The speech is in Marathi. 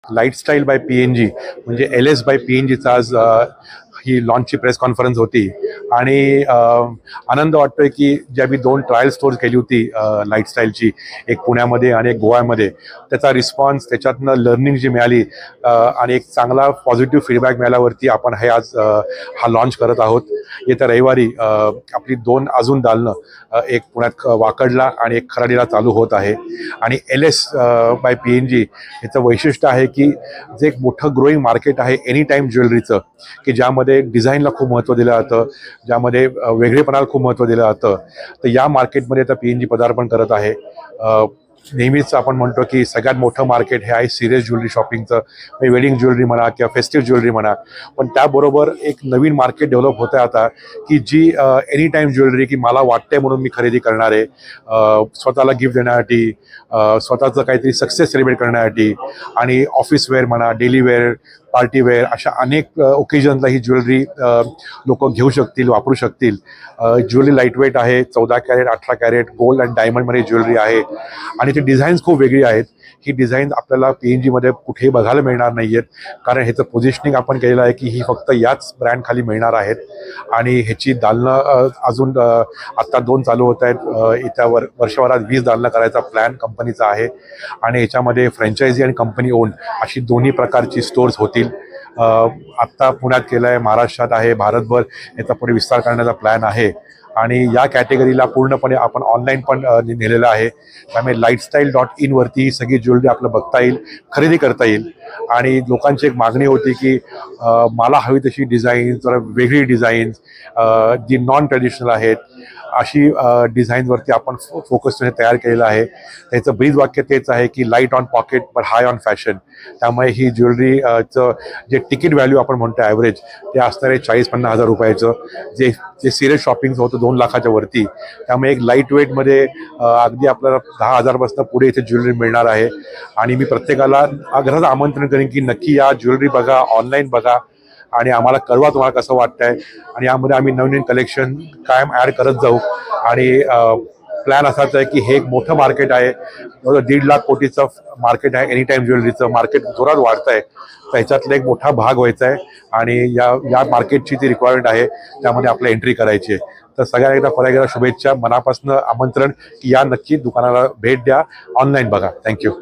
लाईफस्टाईल बाय PNG म्हणजे LS बाय PNGचा आज ही लॉन्चची प्रेस कॉन्फरन्स होती आणि आनंद वाटतोय की ज्या मी 2 ट्रायल स्टोअर्स केली होती लाईफस्टाईलची, एक पुण्यामध्ये आणि एक गोव्यामध्ये, त्याचा रिस्पॉन्स त्याच्यातनं लर्निंग जी मिळाली आणि एक चांगला पॉझिटिव्ह फीडबॅक मिळाल्यावरती आपण हे आज हा लॉन्च करत आहोत. येत्या रविवारी आपली 2 अजून दालनं, एक पुण्यात वाकडला आणि एक खराडीला चालू होत आहे. आणि LS बाय PNG याचं वैशिष्ट्य आहे की जे एक मोठं ग्रोईंग मार्केट आहे एनी टाईम ज्वेलरीचं, की ज्यामध्ये डिझाईनला खूप महत्त्व दिलं जातं, ज्यामध्ये वेगळेपणाला खूप महत्त्व दिलं जातं. तर या मार्केटमध्ये आता PNG पदार्पण करत आहे. नेहमीच आपण म्हणतो की सगळ्यात मोठं मार्केट हे आहे सिरियस ज्वेलरी शॉपिंगचं, म्हणजे वेडिंग ज्वेलरी म्हणा किंवा फेस्टिव्ह ज्वेलरी म्हणा. पण त्याबरोबर एक नवीन मार्केट डेव्हलप होतं आहे आता, की जी एनी टाईम ज्वेलरी, की मला वाटते म्हणून मी खरेदी करणार आहे, स्वतःला गिफ्ट देण्यासाठी, स्वतःचं काहीतरी सक्सेस सेलिब्रेट करण्यासाठी, आणि ऑफिस वेअर म्हणा, डेली वेअर, पार्टी वेअर, अशा अनेक ओकेजनला ही ज्वेलरी लोक घेऊ शकतील, वापरू शकतील. ज्वेलरी लाईटवेट आहे, 14 कॅरेट, 18 कॅरेट गोल्ड अँड डायमंडमध्ये ज्वेलरी आहे आणि ती डिझाईन्स खूप वेगळी आहेत. ही डिझाईन आपल्याला PNGमध्ये कुठेही बघायला मिळणार नाही आहेत, कारण ह्याचं पोझिशनिंग आपण केलेलं आहे की ही फक्त याच ब्रँड खाली मिळणार आहेत. आणि ह्याची दालनं अजून आत्ता 2 चालू होत आहेत. येत्या वर्षभरात 20 दालनं करायचा प्लॅन कंपनीचा आहे आणि ह्याच्यामध्ये फ्रँचायझी आणि कंपनी ओन अशी दोन्ही प्रकारची स्टोअर्स होतील. आत्ता पुण्यात केलं आहे, महाराष्ट्रात आहे, भारतभर याचा पुढे विस्तार करण्याचा प्लॅन आहे. आणि या कॅटेगरीला पूर्णपणे आपण ऑनलाईन पण नेलेलं आहे. त्यामुळे लाईफस्टाईल.in वरती ही सगळी ज्वेलरी आपलं बघता येईल, खरेदी करता येईल. आणि लोकांची एक मागणी होती की मला हवी तशी डिझाईन्स, जरा वेगळी डिझाईन्स, जी नॉन ट्रेडिशनल आहेत, अशी डिझाईनवरती आपण फोकस तयार केलेला आहे. त्याचं ब्रीज वाक्य तेच आहे की light on pocket but high on fashion. त्यामुळे ही ज्वेलरीचं जे तिकीट व्हॅल्यू आपण म्हणतो ॲव्हरेज, ते असणार आहे 40-50 हजार रुपयाचं, जे जे सिरियस शॉपिंगचं होतं 2 लाखाच्या वरती. त्यामुळे एक लाईट वेटमध्ये अगदी आपल्याला 10,000पासून पुढे इथे ज्वेलरी मिळणार आहे. आणि मी प्रत्येकाला आग्रहाचं आमंत्रण करेन की नक्की या ज्वेलरी बघा, ऑनलाईन बघा आणि आम्हाला कळवा तुम्हाला कसं वाटतंय. आणि यामध्ये आम्ही नवीन कलेक्शन कायम ॲड करत जाऊ. आणि प्लॅन असाच आहे की हे एक मोठं मार्केट आहे, 1.5 लाख कोटीचं मार्केट आहे, एनी टाईम ज्वेलरीचं मार्केट जोरात वाढतं आहे. तर ह्याच्यातला एक मोठा भाग व्हायचा आहे आणि या मार्केटची जी रिक्वायरमेंट आहे त्यामध्ये आपल्याला एंट्री करायची आहे. तर सगळ्यांना एकदा परत एकदा शुभेच्छा, मनापासून आमंत्रण की या नक्की दुकानाला भेट द्या, ऑनलाईन बघा. थँक्यू.